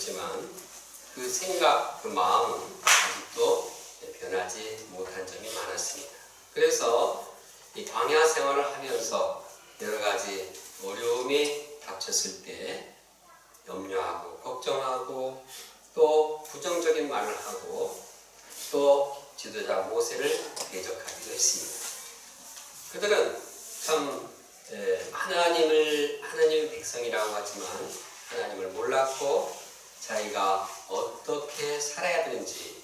드렸지만 그 생각, 그 마음은 아직도 변하지 못한 점이 많았습니다. 그래서 이 광야 생활을 하면서 여러 가지 어려움이 닥쳤을 때 염려하고 걱정하고 또 부정적인 말을 하고 또 지도자 모세를 대적하기도 했습니다. 그들은 참 하나님의 백성이라고 하지만 하나님을 몰랐고 자기가 어떻게 살아야 되는지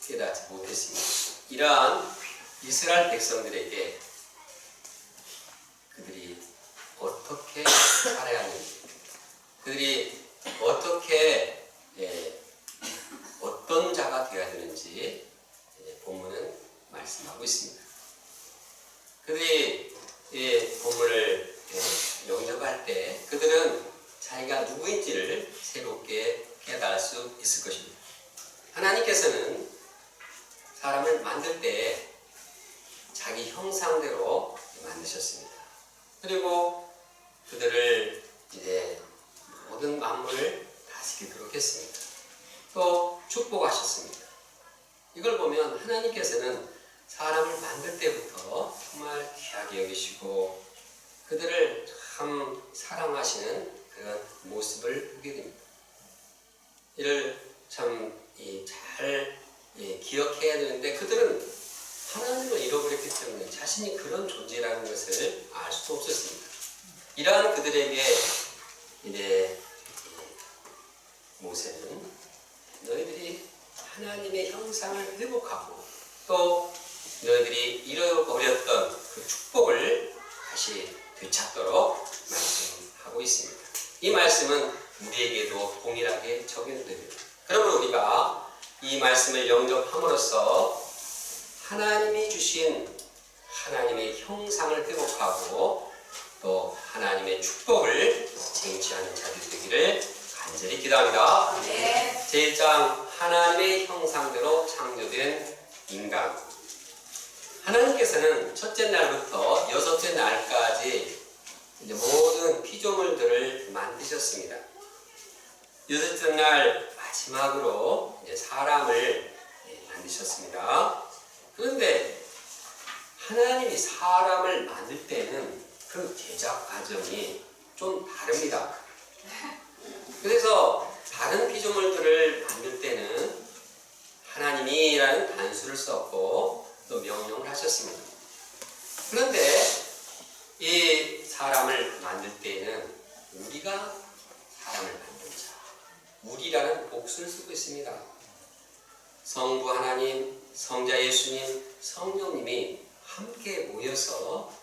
깨닫지 못했습니다. 이러한 이스라엘 백성들에게 그들이 어떻게 살아야 하는지, 그들이 어떻게 어떤 자가 되어야 되는지 본문은 말씀하고 있습니다. 그들이 이 본문을 영접할 때 그들은 자기가 누구인지를 새롭게 깨달을 수 있을 것입니다. 하나님께서는 사람을 만들 때 자기 형상대로 만드셨습니다. 그리고 그들을 이제 모든 만물을 다스리도록 했습니다. 또 축복하셨습니다. 이걸 보면 하나님께서는 사람을 만들 때부터 정말 귀하게 여기시고 그들을 참 사랑하시는 그런 모습을 보게 됩니다. 이를 참 잘 기억해야 되는데 그들은 하나님을 잃어버렸기 때문에 자신이 그런 존재라는 것을 알 수도 없었습니다. 이러한 그들에게 이제 모세는 너희들이 하나님의 형상을 회복하고 또 너희들이 잃어버렸던 그 축복을 다시 되찾도록 말씀하고 있습니다. 이 말씀은 우리에게도 동일하게 적용됩니다. 그러면 우리가 이 말씀을 영접함으로써 하나님이 주신 하나님의 형상을 회복하고 또 하나님의 축복을 쟁취하는 자들 되기를 간절히 기도합니다. 네. 제1장 하나님의 형상대로 창조된 인간. 하나님께서는 첫째 날부터 여섯째 날까지 이제 모든 피조물들을 만드셨습니다. 여섯째 날 마지막으로 이제 사람을 만드셨습니다. 그런데 하나님이 사람을 만들 때는 그 제작 과정이 좀 다릅니다. 그래서 다른 피조물들을 만들 때는 하나님이라는 단수를 썼고 또 명령을 하셨습니다. 그런데 이 사람을 만들 때는 우리가 사람을 만든 자, 우리라는 복수를 쓰고 있습니다. 성부 하나님, 성자 예수님, 성령님이 함께 모여서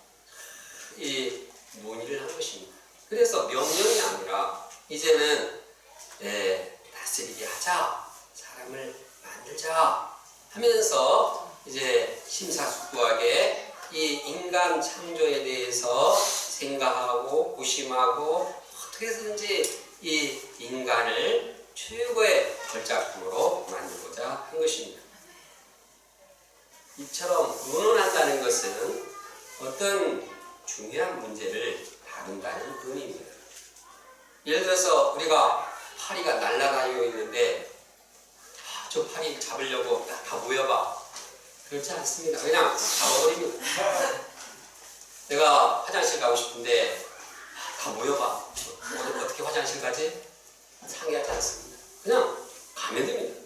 이 논의를 한 것입니다. 그래서 명령이 아니라 이제는 다스리게 하자, 사람을 만들자 하면서 이제 심사숙고하게 이 인간 창조에 대해서 생각하고 고심하고 어떻게 해서든지 이 인간을 최고의 걸작품으로 만들고자 한 것입니다. 이처럼 의논한다는 것은 어떤 중요한 문제를 다룬다는 의미입니다. 예를 들어서 우리가 파리가 날아다니고 있는데 저 파리 잡으려고 다 모여봐. 그렇지 않습니다. 그냥 잡아버립니다. 내가 화장실 가고 싶은데 다 모여봐. 어떻게 화장실 가지? 상의하지 않습니다. 그냥 가면 됩니다.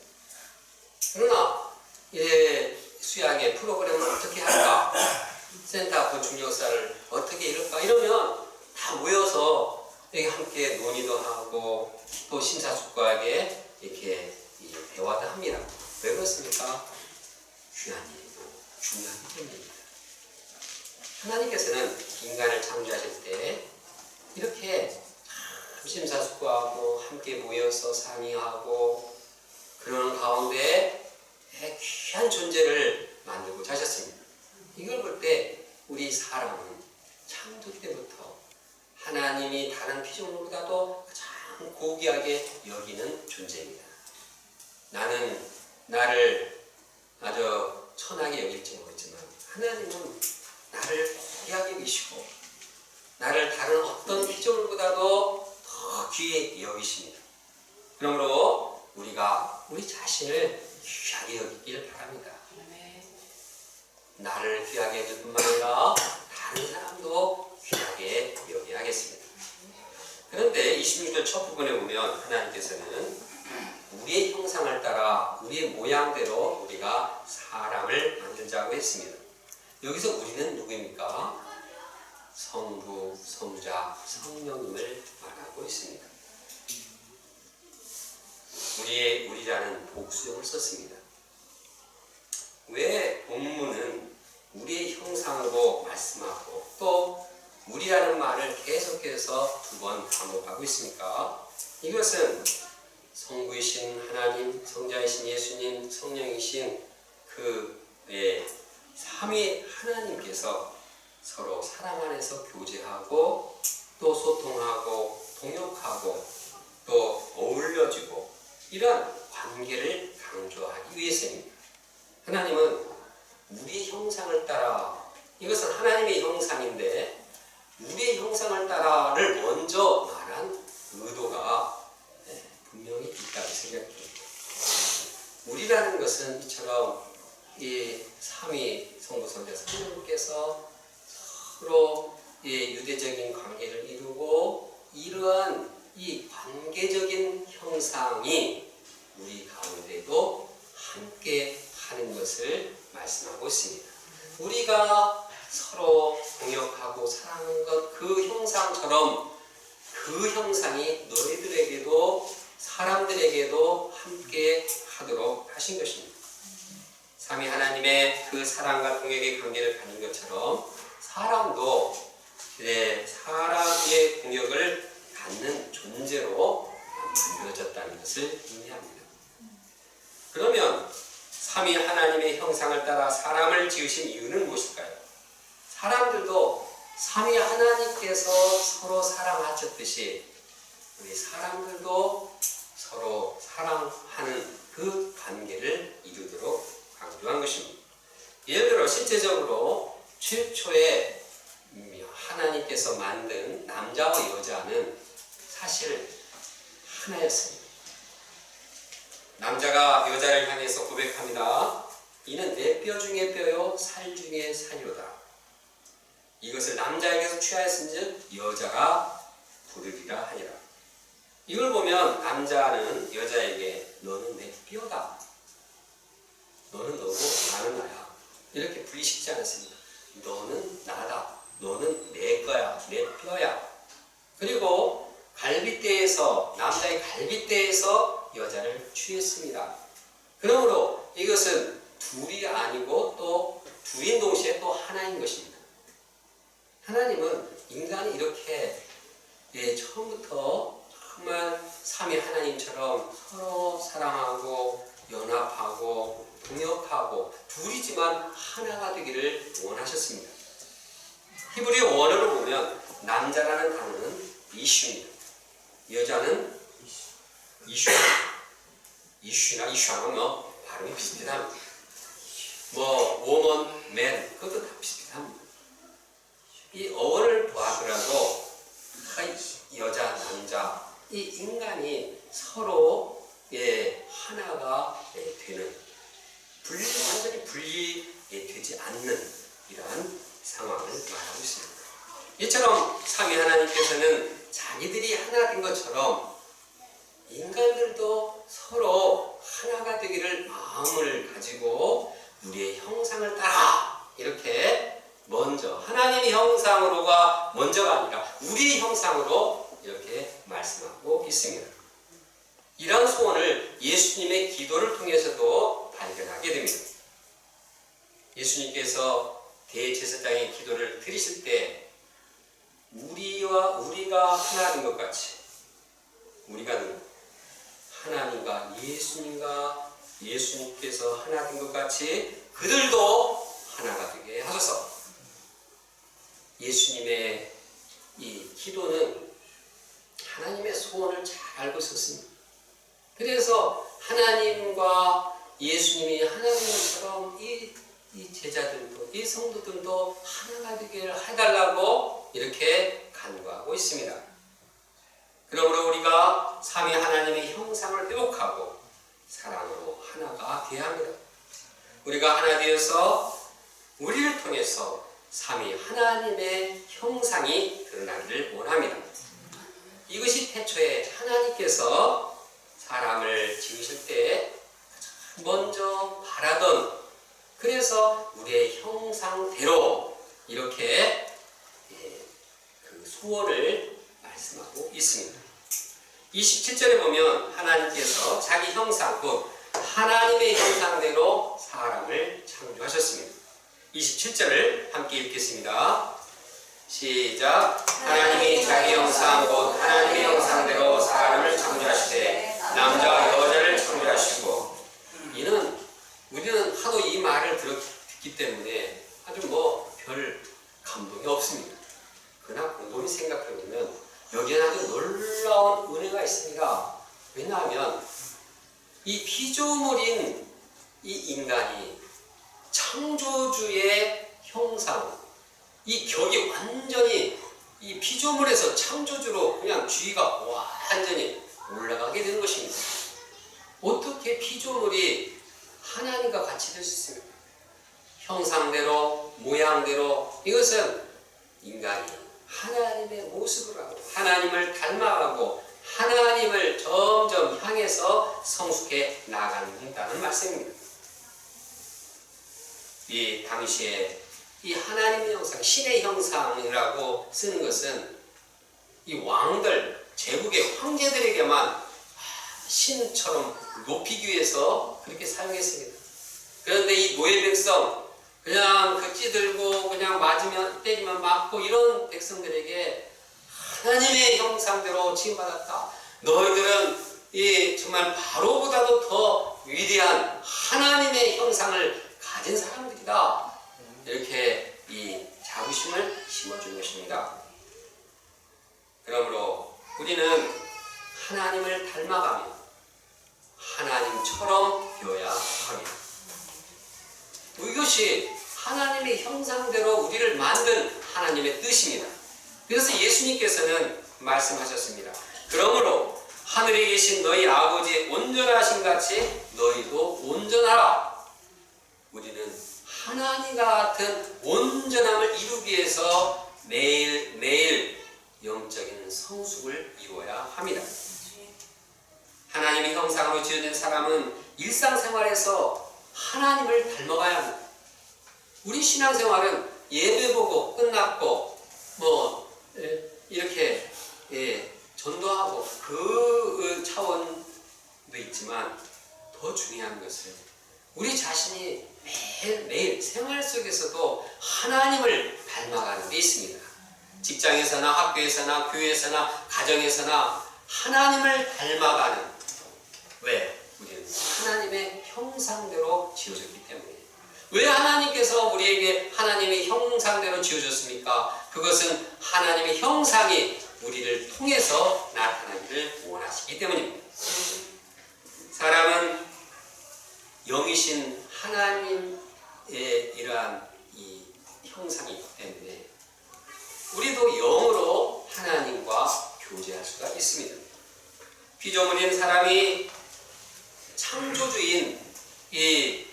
그러나 이제 수양의 프로그램을 어떻게 할까? 센터 건축 역사를 어떻게 이룰까? 이러면 다 모여서 여기 함께 논의도 하고 또 심사숙고하게 이렇게 대화도 합니다. 왜 그렇습니까? 귀한 일이고 중요하기 때문입니다. 하나님께서는 인간을 창조하실 때 이렇게 심사숙고하고 함께 모여서 상의하고 그런 가운데 귀한 존재를 만들고자 하셨습니다. 이걸 볼 때 우리 사람은 창조 때부터 하나님이 다른 피조물보다도 가장 고귀하게 여기는 존재입니다. 나는 나를 아주 천하게 여길지 모르지만 하나님은 나를 고귀하게 여기시고 나를 다른 어떤 피조물보다도 더 귀히 여기십니다. 그러므로 우리가 우리 자신을 귀하게 여기길 바랍니다. 나를 귀하게 여길 뿐만 아니라 다른 사람도 귀하게 여겨야겠습니다. 그런데 26절 첫 부분에 보면 하나님께서는 우리의 형상을 따라 우리의 모양대로 우리가 사람을 만들자고 했습니다. 여기서 우리는 누구입니까? 성부, 성자, 성령님을 말하고 있습니다. 우리라는 복수형을 썼습니다. 왜 본문은 우리의 형상으로 말씀하고 또 우리라는 말을 계속해서 두 번 반복하고 있습니까? 이것은 성부이신 하나님, 성자이신 예수님, 성령이신 그 삼위 하나님께서 서로 사랑 안에서 교제하고 또 소통하고 동역하고 또 어울려주고 이런 관계를 강조하기 위해서입니다. 하나님은 우리의 형상을 따라, 이것은 하나님의 형상인데 우리의 형상을 따라를 먼저 말한 의도가 분명히 있다고 생각합니다. 우리라는 것은 이처럼 이 삼위 성부 성자 성령께서 서로 유대적인 관계를 이루고 이러한 이 관계적인 형상이 우리 가운데도 함께 하는 것을 말씀하고 있습니다. 우리가 서로 동역하고 사랑하는 것, 그 형상처럼 그 형상이 너희들에게도 사람들에게도 함께 하도록 하신 것입니다. 삼위 하나님의 그 사랑과 동역의 관계를 가진 것처럼 사람도 사람의 동역을 갖는 존재로 만들어졌다는 것을 의미합니다. 그러면 삼위 하나님의 형상을 따라 사람을 지으신 이유는 무엇일까요? 사람들도 삼위 하나님께서 서로 사랑하셨듯이 우리 사람들도 서로 사랑하는 그 관계를 이루도록 강조한 것입니다. 예를 들어 실제적으로 최초에 하나님께서 만든 남자와 여자는 사실 하나였습니다. 남자가 여자를 향해서 고백합니다. 이는 내 뼈 중에 뼈요 살 중에 살이로다. 이것을 남자에게서 취하였은즉 여자가 부르리라 하니라. 이걸 보면 남자는 여자에게 너는 내 뼈다. 너는 너고 나는 나야. 이렇게 분리시키지 않았습니다. 너는 나다. 너는 내 거야. 내 뼈야. 그리고 갈빗대에서 남자의 갈빗대에서 여자를 취했습니다. 그러므로 이것은 둘이 아니고 또 둘인 동시에 또 하나인 것입니다. 하나님은 인간이 이렇게 처음부터 정말 삼위 하나님처럼 서로 사랑하고 연합하고 동역하고 둘이지만 하나가 되기를 원하셨습니다. 히브리어 원어로 보면 남자라는 단어는 이슈입니다. 여자는 이슈나 이슈하면 발음이 비슷합니다. woman, man 그것도 다 비슷합니다. 이 어원을 보아더라도 여자, 남자 이 인간이 서로 하나가 되는 완전히 분리되지 않는 이러한 상황을 말하고 있습니다. 이처럼 삼위 하나님께서는 자기들이 하나 된 것처럼 인간들도 서로 하나가 되기를 마음을 가지고 우리의 형상을 따라 이렇게 먼저 하나님의 형상으로가 먼저가 아니라 우리의 형상으로 이렇게 말씀하고 있습니다. 이런 소원을 예수님의 기도를 통해서도 발견하게 됩니다. 예수님께서 대제사장의 기도를 드리실 때 우리가 하나 된 것 같이 우리가 하나님과 예수님께서 하나 된 것 같이 그들도 하나가 되게 하소서. 예수님의 이 기도는 하나님의 소원을 잘 알고 있었습니다. 그래서 하나님과 예수님이 하나인 것처럼 이 제자들도 이 성도들도 하나가 되기를 해달라고 이렇게 간구하고 있습니다. 그러므로 우리가 삼위 하나님의 형상을 회복하고 사랑으로 하나가 되어야 합니다. 우리가 하나 되어서 우리를 통해서 삼위 하나님의 형상이 드러나기를 원합니다. 이것이 태초에 하나님께서 사람을 지으실 때 먼저 바라던, 그래서 우리의 형상대로 이렇게 그 소원을 말씀하고 있습니다. 27절에 보면 하나님께서 자기 형상, 곧 하나님의 형상대로 사람을 창조하셨습니다. 27절을 함께 읽겠습니다. 시작. 하나님이 자기 형상, 곧 하나님의 형상대로 사람을 창조하시되 남자와 여자를 창조하시고. 우리는 하도 이 말을 듣기 때문에 아주 별 감동이 없습니다. 그러나 곰곰이 생각해보면 여기에는 아주 놀라운 은혜가 있습니다. 왜냐하면 이 피조물인 이 인간이 창조주의 형상, 이 격이 완전히 이 피조물에서 창조주로 그냥 주의가 완전히 올라가게 되는 것입니다. 어떻게 피조물이 하나님과 같이 될 수 있습니까? 형상대로, 모양대로. 이것은 인간이 하나님의 모습을 하고 하나님을 닮아가고 하나님을 점점 향해서 성숙해 나간다는 말씀입니다. 이 당시에 이 하나님의 형상, 신의 형상이라고 쓰는 것은 이 왕들, 제국의 황제들에게만 신처럼 높이기 위해서 그렇게 사용했습니다. 그런데 이 노예 백성, 그냥 찌들고 그냥 맞으면 때리면 맞고 이런 백성들에게 하나님의 형상대로 지음받았다. 너희들은 이 정말 바로보다도 더 위대한 하나님의 형상을 가진 사람들이다. 이렇게 이 자부심을 심어준 것입니다. 그러므로 우리는 하나님을 닮아가며 하나님처럼 되어야 합니다. 이것이 하나님의 형상대로 우리를 만든 하나님의 뜻입니다. 그래서 예수님께서는 말씀하셨습니다. 그러므로 하늘에 계신 너희 아버지의 온전하신 같이 너희도 온전하라. 우리는 하나님과 같은 온전함을 이루기 위해서 매일매일 영적인 성숙을 이루어야 합니다. 하나님의 형상으로 지어진 사람은 일상생활에서 하나님을 닮아가야 합니다. 우리 신앙생활은 예배 보고 끝났고 이렇게 전도하고 그 차원도 있지만 더 중요한 것은 우리 자신이 매일매일 생활 속에서도 하나님을 닮아가는 데 있습니다. 직장에서나 학교에서나 교회에서나 가정에서나 하나님을 닮아가는. 왜? 우리는 하나님의 형상대로 지어졌기 때문에. 왜 하나님께서 우리에게 하나님의 형상대로 지어졌습니까? 그것은 하나님의 형상이 우리를 통해서 나타나기를 원하시기 때문입니다. 사람은 영이신 하나님의 이러한 이 형상이 있기 때문에 우리도 영으로 하나님과 교제할 수가 있습니다. 피조물인 사람이 창조주인 이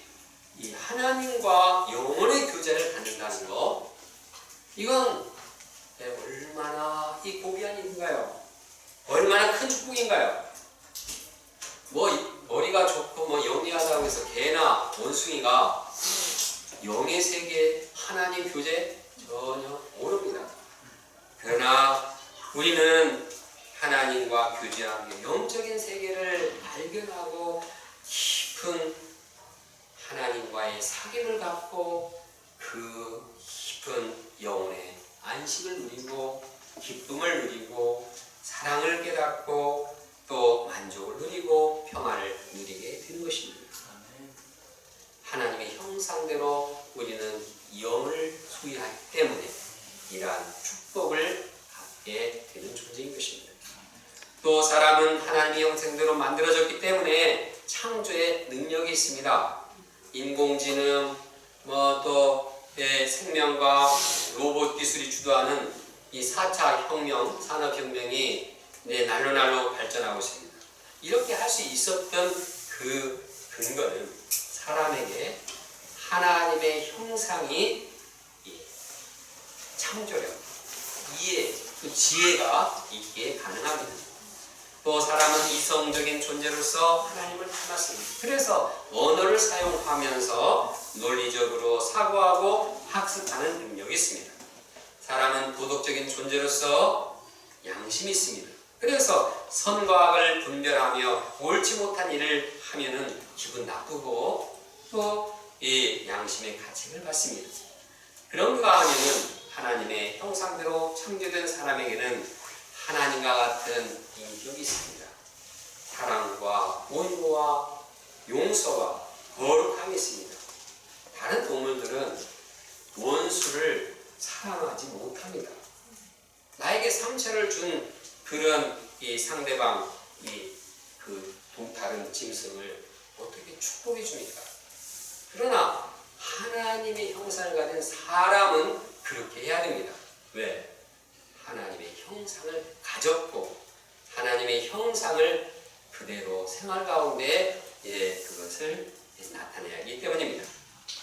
하나님과 영혼의 교제를 갖는다는 것, 이건 얼마나 이 고귀한 일인가요? 얼마나 큰 축복인가요? 머리가 좋고 영리하다고 해서 개나 원숭이가 영의 세계 하나님 교제 전혀 모릅니다. 그러나 우리는 하나님과 교제하며 영적인 세계를 발견하고 깊은 하나님과의 사귐을 갖고 그 깊은 영혼의 안식을 누리고 기쁨을 누리고 사랑을 깨닫고 또 만족을 누리고 평안을 누리게 되는 것입니다. 하나님의 형상대로 우리는 영을 소유하기 때문에 이러한 축복을 받게 되는 존재인 것입니다. 또 사람은 하나님의 형상대로 만들어졌기 때문에 창조의 능력이 있습니다. 인공지능, 또 생명과 로봇 기술이 주도하는 이 4차 혁명, 산업혁명이 날로 발전하고 있습니다. 이렇게 할 수 있었던 그 근거는 사람에게 하나님의 형상이 창조력, 이해, 그 지혜가 있기에 가능합니다. 또 사람은 이성적인 존재로서 하나님을 닮았습니다. 그래서 언어를 사용하면서 논리적으로 사고하고 학습하는 능력이 있습니다. 사람은 도덕적인 존재로서 양심이 있습니다. 그래서 선과 악을 분별하며 옳지 못한 일을 하면은 기분 나쁘고 또 이 양심의 가책을 받습니다. 그런가 하면은 하나님의 형상대로 창조된 사람에게는 하나님과 같은 인격이 있습니다. 사랑과 온유와 용서와 거룩함이 있습니다. 다른 동물들은 원수를 사랑하지 못합니다. 나에게 상처를 준 그런 이 상대방, 다른 짐승을 어떻게 축복해 줍니까? 그러나 하나님의 형상을 가진 사람은 그렇게 해야 됩니다. 왜? 하나님의 형상을 가졌고 하나님의 형상을 그대로 생활 가운데 그것을 나타내야 하기 때문입니다.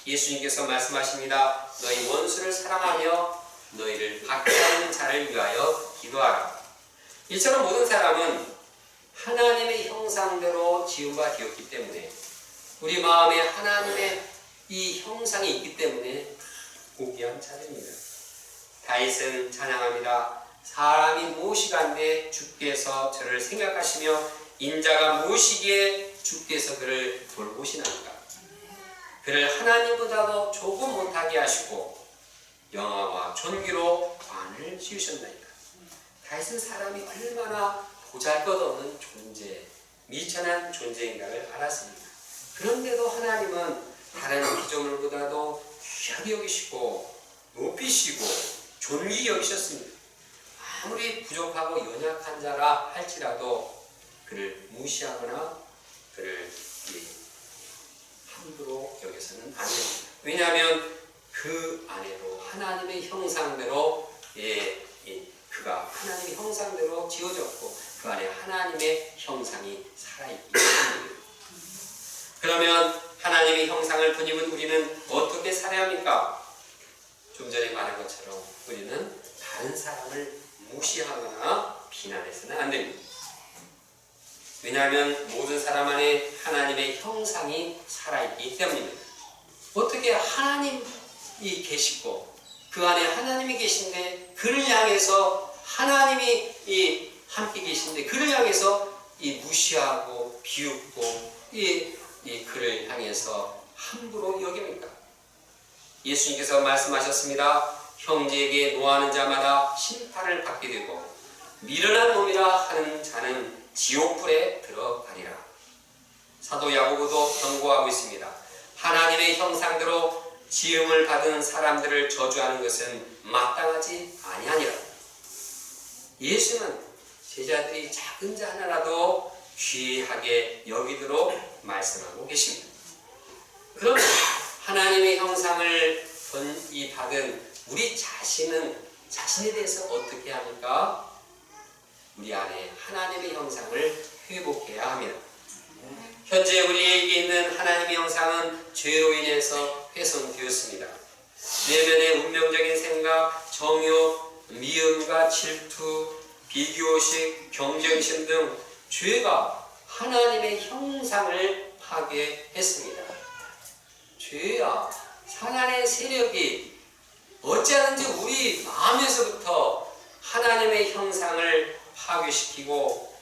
예수님께서 말씀하십니다. 너희 원수를 사랑하며 너희를 박해하는 자를 위하여 기도하라. 이처럼 모든 사람은 하나님의 형상대로 지음바 되었기 때문에 우리 마음에 하나님의 이 형상이 있기 때문에 고귀한 자들입니다. 다윗은 찬양합니다. 사람이 무엇이간데 주께서 저를 생각하시며 인자가 무엇이기에 주께서 그를 돌보시나이까. 그를 하나님보다도 조금 못하게 하시고 영화와 존귀로 관을 씌우셨나이까. 다윗은 사람이 얼마나 보잘것없는 존재, 미천한 존재인가를 알았습니다. 그런데도 하나님은 다른 피조물보다도 귀하게 여기시고 높이시고 존귀 여기셨습니다. 아무리 부족하고 연약한 자라 할지라도 그를 무시하거나 그를 함부로 여겨서는 안 됩니다. 왜냐하면 그 안에도 하나님의 형상대로 그가 하나님의 형상대로 지어졌고 그 안에 하나님의 형상이 살아있기 때문입니다. 그러면 하나님의 형상을 본입은 우리는 어떻게 살아야 합니까? 좀 전에 말한 것처럼 우리는 다른 사람을 무시하거나 비난해서는 안 됩니다. 왜냐하면 모든 사람 안에 하나님의 형상이 살아있기 때문입니다. 어떻게 하나님이 계시고 그 안에 하나님이 계신데 그를 향해서 하나님이 함께 계신데 그를 향해서 무시하고 비웃고 그를 향해서 함부로 여깁니까? 예수님께서 말씀하셨습니다. 형제에게 노하는 자마다 심판을 받게 되고 미련한 놈이라 하는 자는 지옥불에 들어가리라. 사도 야고보도 경고하고 있습니다. 하나님의 형상대로 지음을 받은 사람들을 저주하는 것은 마땅하지 아니하니라. 예수는 제자들이 작은 자 하나라도 귀하게 여기도록 말씀하고 계십니다. 그럼 하나님의 형상을 받은 우리 자신에 대해서 어떻게 합니까? 우리 안에 하나님의 형상을 회복해야 합니다. 현재 우리에게 있는 하나님의 형상은 죄로 인해서 훼손되었습니다. 내면의 운명적인 생각, 정욕, 미움과 질투, 비교의식, 경쟁심 등 죄가 하나님의 형상을 파괴했습니다. 죄와 사단의 세력이 어찌하든지 우리 마음에서부터 하나님의 형상을 파괴시키고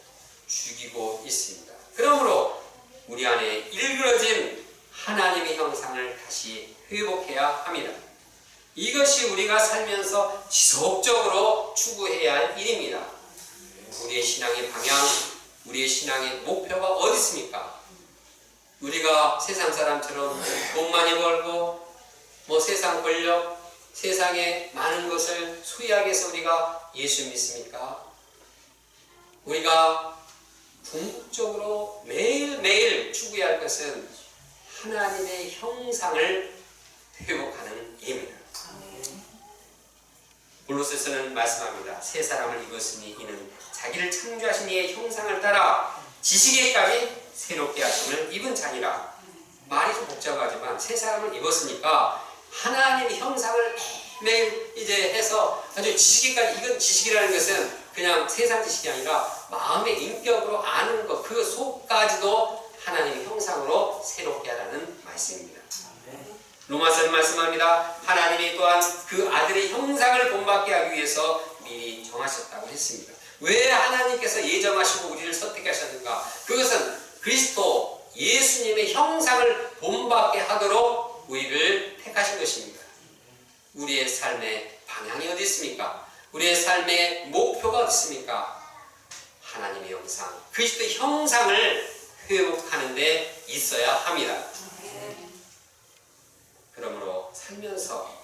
죽이고 있습니다. 그러므로 우리 안에 일그러진 하나님의 형상을 다시 회복해야 합니다. 이것이 우리가 살면서 지속적으로 추구해야 할 일입니다. 우리의 신앙의 방향, 우리의 신앙의 목표가 어디 있습니까? 우리가 세상 사람처럼 돈 많이 벌고 세상 권력, 세상의 많은 것을 소유하기 위해서 우리가 예수 믿습니까? 우리가 궁극적으로 매일매일 추구해야 할 것은 하나님의 형상을 회복하는 일입니다. 골로새서는 말씀합니다. 새 사람을 입었으니 이는 자기를 창조하신 이의 형상을 따라 지식에까지 새롭게 하심을 입은 자니라. 말이 좀 복잡하지만 새 사람을 입었으니까 하나님의 형상을 매일 이제 해서 아주 지식에까지, 이건 지식이라는 것은 그냥 세상 지식이 아니라 마음의 인격으로 아는 것, 그 속까지도 하나님의 형상으로 새롭게 하라는 말씀입니다. 로마서는 말씀합니다. 하나님이 또한 그 아들의 형상을 본받게 하기 위해서 미리 정하셨다고 했습니다. 왜 하나님께서 예정하시고 우리를 선택하셨는가? 그것은 그리스도 예수님의 형상을 본받게 하도록 우리를 택하신 것입니다. 우리의 삶의 방향이 어디 있습니까? 우리의 삶의 목표가 어디 있습니까? 하나님의 형상, 그리스도의 형상을 회복하는 데 있어야 합니다. 그러므로 살면서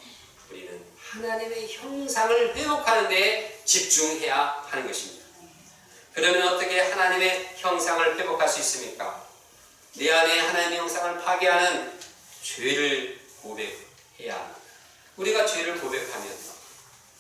우리는 하나님의 형상을 회복하는 데 집중해야 하는 것입니다. 그러면 어떻게 하나님의 형상을 회복할 수 있습니까? 내 안에 하나님의 형상을 파괴하는 죄를 고백해야 합니다. 우리가 죄를 고백하면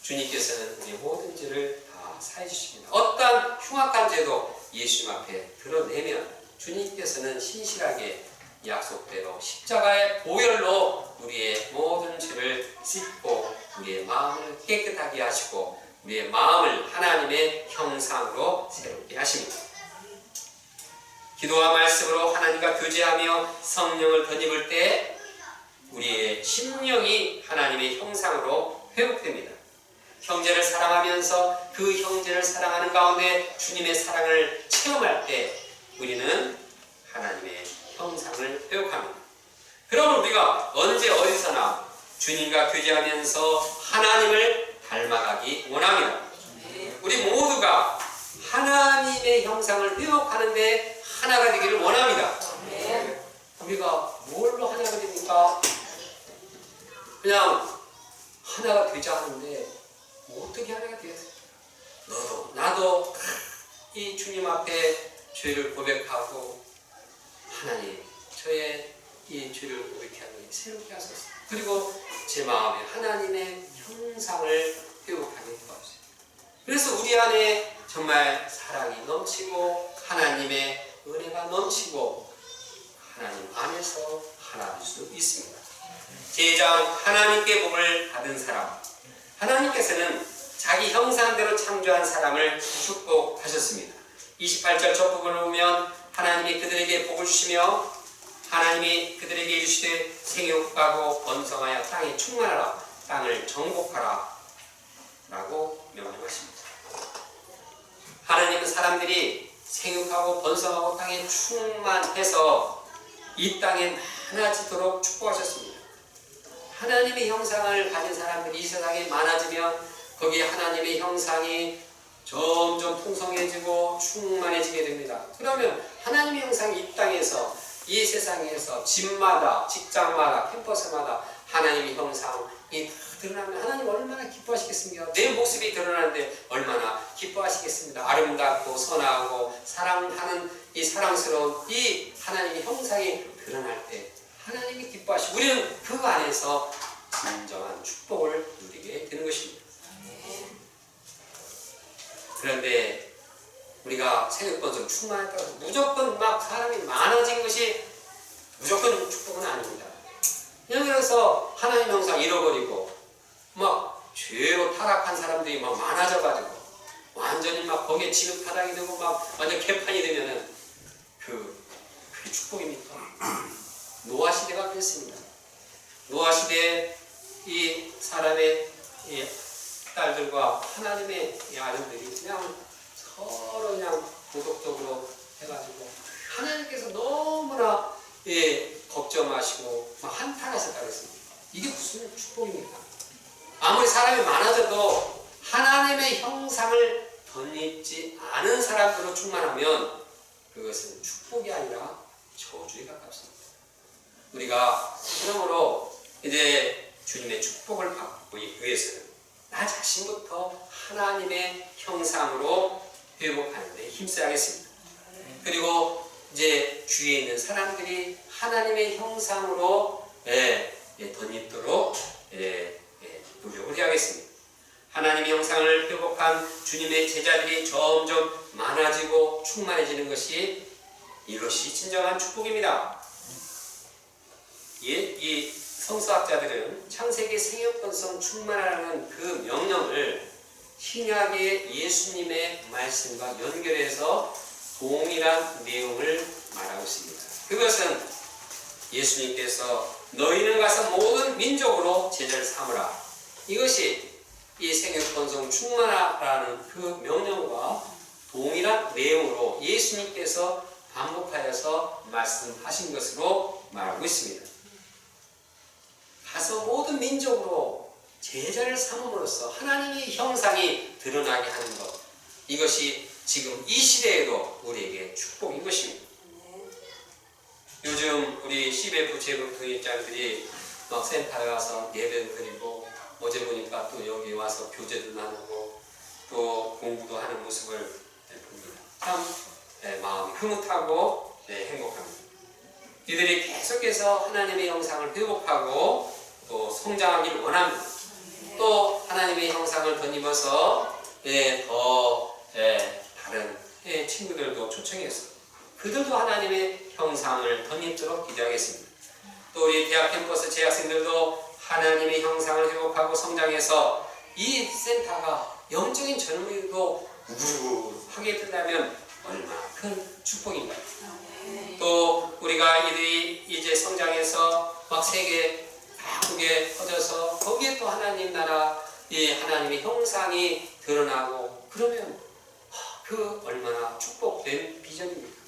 주님께서는 우리의 모든 죄를 다 사해 주십니다. 어떠한 흉악한 죄도 예수님 앞에 드러내면 주님께서는 신실하게 약속대로 십자가의 보혈로 우리의 모든 죄를 씻고 우리의 마음을 깨끗하게 하시고 우리의 마음을 하나님의 형상으로 새롭게 하십니다. 기도와 말씀으로 하나님과 교제하며 성령을 덧입을 때 우리의 심령이 하나님의 형상으로 회복됩니다. 형제를 사랑하면서 그 형제를 사랑하는 가운데 주님의 사랑을 체험할 때 우리는 하나님의 형상을 회복합니다. 그러면 우리가 언제 어디서나 주님과 교제하면서 하나님을 닮아가기 원합니다. 우리 모두가 하나님의 형상을 회복하는데 하나가 되기를 원합니다. 우리가 뭘로 하나가 됩니까? 그냥 하나가 되자 하는데 어떻게 하나가 되겠어요? 너도 나도 이 주님 앞에 죄를 고백하고 하나님 저의 이 죄를 고백하니 새롭게 하소서. 그리고 제 마음에 하나님의 형상을 회복하게 도와주세요. 그래서 우리 안에 정말 사랑이 넘치고 하나님의 은혜가 넘치고 하나님 안에서 하나 될 수 있습니다. 제2장 하나님께 복을 받은 사람. 하나님께서는 자기 형상대로 창조한 사람을 축복하셨습니다. 28절 첫 부분을 보면 하나님이 그들에게 복을 주시며 하나님이 그들에게 이르시되 생육하고 번성하여 땅에 충만하라, 땅을 정복하라 라고 명령하십니다. 하나님은 사람들이 생육하고 번성하고 땅에 충만해서 이 땅에 많아지도록 축복하셨습니다. 하나님의 형상을 가진 사람들이 이 세상에 많아지면 거기에 하나님의 형상이 점점 풍성해지고 충만해지게 됩니다. 그러면 하나님의 형상이 이 땅에서 이 세상에서 집마다 직장마다 캠퍼스마다 하나님의 형상이 다 드러나면 하나님 얼마나 기뻐하시겠습니까? 내 모습이 드러나는데 얼마나 기뻐하시겠습니다. 아름답고 선하고 사랑하는 이 사랑스러운 이 하나님의 형상이 드러날 때 하나님이 기뻐하시고 우리는 그 안에서 진정한 축복을 누리게 되는 것입니다. 그런데 우리가 생육번성 충만했다고 해서 무조건 막 사람이 많아진 것이 무조건 축복은 아닙니다. 그래서 하나님 형상 잃어버리고 막 죄로 타락한 사람들이 막 많아져가지고 완전히 막 거기에 지긋하락이 되고 막 완전 개판이 되면은 그게 축복입니까? 노아 시대가 그랬습니다. 노아 시대에 이 사람의 이 딸들과 하나님의 이 아들들이 그냥 서로 그냥 도덕적으로 해가지고 하나님께서 너무나 걱정하시고 막 한탄하셨다고 했습니다. 이게 무슨 축복입니까? 아무리 사람이 많아져도 하나님의 형상을 덧입지 않은 사람들로 충만하면 그것은 축복이 아니라 저주에 가깝습니다. 우리가 그러므로 이제 주님의 축복을 받기 위해서는 나 자신부터 하나님의 형상으로 회복하는 데 힘써야겠습니다. 그리고 이제 주위에 있는 사람들이 하나님의 형상으로 덧입도록 노력을 해야겠습니다. 하나님의 형상을 회복한 주님의 제자들이 점점 많아지고 충만해지는 이것이 진정한 축복입니다. 이 성서학자들은 창세기 생육번성 충만하라는 그 명령을 신약의 예수님의 말씀과 연결해서 동일한 내용을 말하고 있습니다. 그것은 예수님께서 너희는 가서 모든 민족으로 제자를 삼으라. 이것이 이 생육번성 충만하라는 그 명령과 동일한 내용으로 예수님께서 반복하여서 말씀하신 것으로 말하고 있습니다. 가서 모든 민족으로 제자를 삼음으로써 하나님의 형상이 드러나게 하는 것, 이것이 지금 이 시대에도 우리에게 축복인 것입니다. 요즘 우리 CBF 제국 동역자들이 막 센터에 와서 예배를 드리고, 어제 보니까 또 여기 와서 교제도 나누고 또 공부도 하는 모습을 봅니다. 참 마음이 흐뭇하고 행복합니다. 이들이 계속해서 하나님의 형상을 회복하고 또 성장하기를 원합니다. 또 하나님의 형상을 덧입어서 더 다른 친구들도 초청해서 그들도 하나님의 형상을 덧입도록 기도하겠습니다. 또 우리 대학 캠퍼스 재학생들도 하나님의 형상을 회복하고 성장해서 이 센터가 영적인 젊은이도 우르르하게 된다면 얼마나 큰 축복인가요? 또 우리가 이들이 이제 성장해서 막 세계 바꾸게 퍼져서 거기에 또 하나님 나라, 이 하나님의 형상이 드러나고 그러면 그 얼마나 축복된 비전입니다.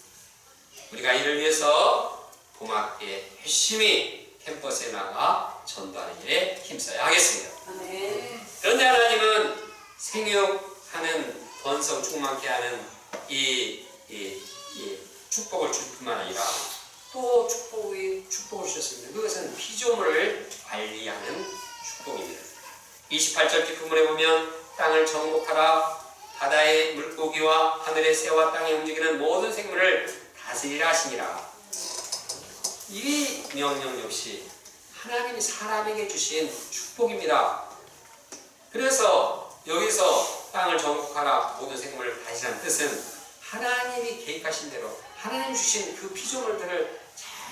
우리가 이를 위해서 고맙게 열심히 캠퍼스에 나가 전도하는 일에 힘써야 하겠습니다. 그런데 하나님은 생육하는 번성 충만케 하는 이 축복을 줄 뿐만 아니라 또 축복을 주셨습니다. 그것은 피조물을 관리하는 축복입니다. 28절 뒷부분에 보면 땅을 정복하라, 바다의 물고기와 하늘의 새와 땅에 움직이는 모든 생물을 다스리라 하시니라. 이 명령 역시 하나님이 사람에게 주신 축복입니다. 그래서 여기서 땅을 정복하라, 모든 생물을 다스리라는 뜻은 하나님이 계획하신 대로 하나님 주신 그 피조물들을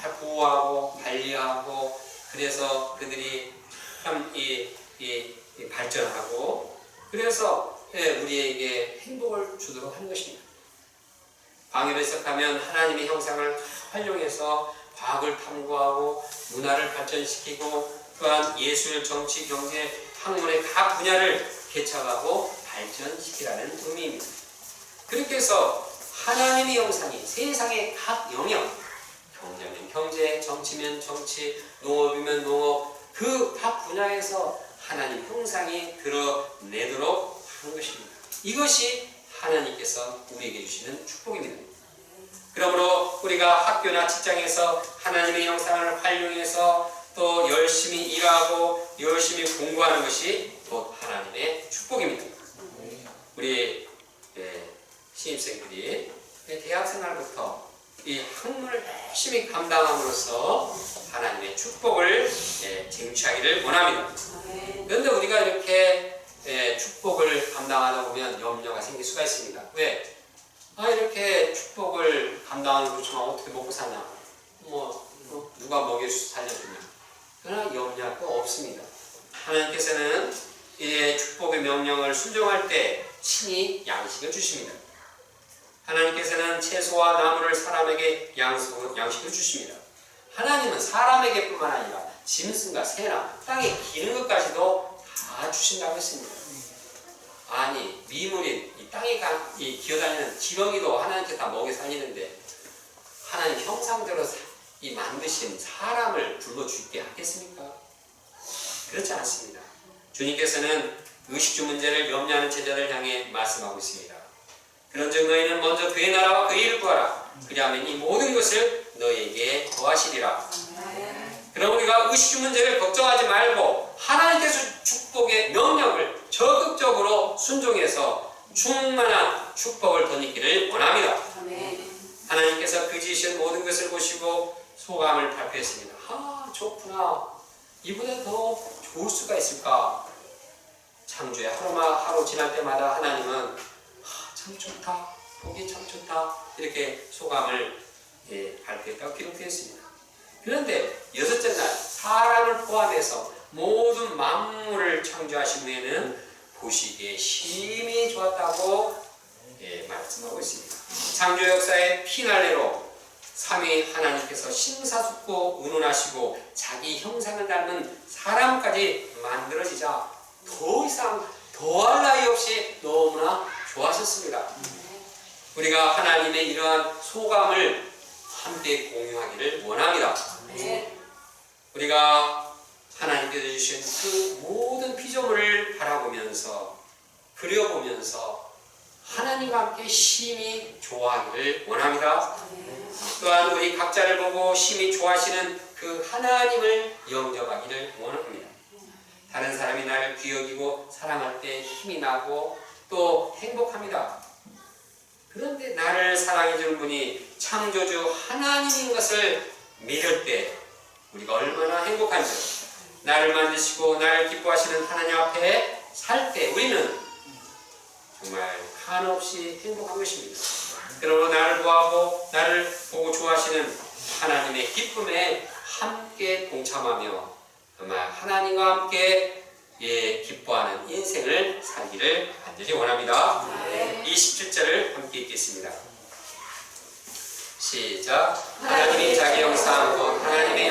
잘 보호하고 관리하고, 그래서 그들이 참 발전하고, 그래서 우리에게 행복을 주도록 하는 것입니다. 광야를 해석하면 하나님의 형상을 활용해서 과학을 탐구하고 문화를 발전시키고, 또한 예술, 정치, 경제, 학문의 각 분야를 개척하고 발전시키라는 의미입니다. 그렇게 해서 하나님의 형상이 세상의 각 영역, 경제면 경제, 정치면 정치, 농업이면 농업, 그 각 분야에서 하나님 형상이 드러내도록 하는 것입니다. 이것이 하나님께서 우리에게 주시는 축복입니다. 그러므로 우리가 학교나 직장에서 하나님의 형상을 활용해서 또 열심히 일하고 열심히 공부하는 것이 곧 하나님의 축복입니다. 우리 신입생들이 대학생활부터 이 학문을 열심히 감당함으로써 하나님의 축복을 쟁취하기를 원합니다. 그런데 우리가 이렇게 축복을 감당하다 보면 염려가 생길 수가 있습니다. 왜? 이렇게 축복을 감당하는 그렇지만 어떻게 먹고 사냐? 누가 먹여 살려주냐? 그러나 염려할 거 없습니다. 하나님께서는 이 축복의 명령을 순종할 때 친히 양식을 주십니다. 하나님께서는 채소와 나무를 사람에게 양식을 주십니다. 하나님은 사람에게 뿐만 아니라 짐승과 새나 땅에 기는 것까지도 다 주신다고 했습니다. 아니, 미물인 이 땅에 기어다니는 지렁이도 하나님께 다 먹여 살리는데 하나님 형상대로 이 만드신 사람을 불러 죽게 하겠습니까? 그렇지 않습니다. 주님께서는 의식주 문제를 염려하는 제자들 향해 말씀하고 있습니다. 그런즉 너희는 먼저 그의 나라와 그의 일을 구하라. 그리하면 이 모든 것을 너희에게 더하시리라. 그럼 우리가 의식주 문제를 걱정하지 말고 하나님께서 축복의 명령을 적극적으로 순종해서 충만한 축복을 덧입기를 원합니다. 하나님께서 그 지으신 모든 것을 보시고 소감을 발표했습니다. 좋구나. 이보다 더 좋을 수가 있을까? 창조의 하루 지날 때마다 하나님은 참 좋다, 보기 참 좋다 이렇게 소감을 발표했다고 기록되어 있습니다. 그런데 여섯째 날 사람을 포함해서 모든 만물을 창조하신 후에는 보시기에 심히 좋았다고 말씀하고 있습니다. 창조 역사의 피날레로 삼위 하나님께서 심사숙고 운운하시고 자기 형상을 닮은 사람까지 만들어지자 더 이상 더할 나위 없이 너무나 좋아하셨습니다. 우리가 하나님의 이러한 소감을 함께 공유하기를 원합니다. 우리가 하나님께서 주신 그 모든 피조물을 바라보면서 그려보면서 하나님과 함께 심히 좋아하기를 원합니다. 또한 우리 각자를 보고 심히 좋아하시는 그 하나님을 영접하기를 원합니다. 다른 사람이 나를 귀여기고 사랑할 때 힘이 나고 또 행복합니다. 그런데 나를 사랑해주는 분이 창조주 하나님인 것을 믿을 때 우리가 얼마나 행복한지, 나를 만드시고 나를 기뻐하시는 하나님 앞에 살 때 우리는 정말 한없이 행복한 것입니다. 여러분, 나를 보고 나를 보고 좋아하시는 하나님의 기쁨에 함께 동참하며 정말 하나님과 함께 기뻐하는 인생을 살기를 간절히 원합니다. 27절을 함께 읽겠습니다. 시작. 하나님이 자기 형상 곧 하나님의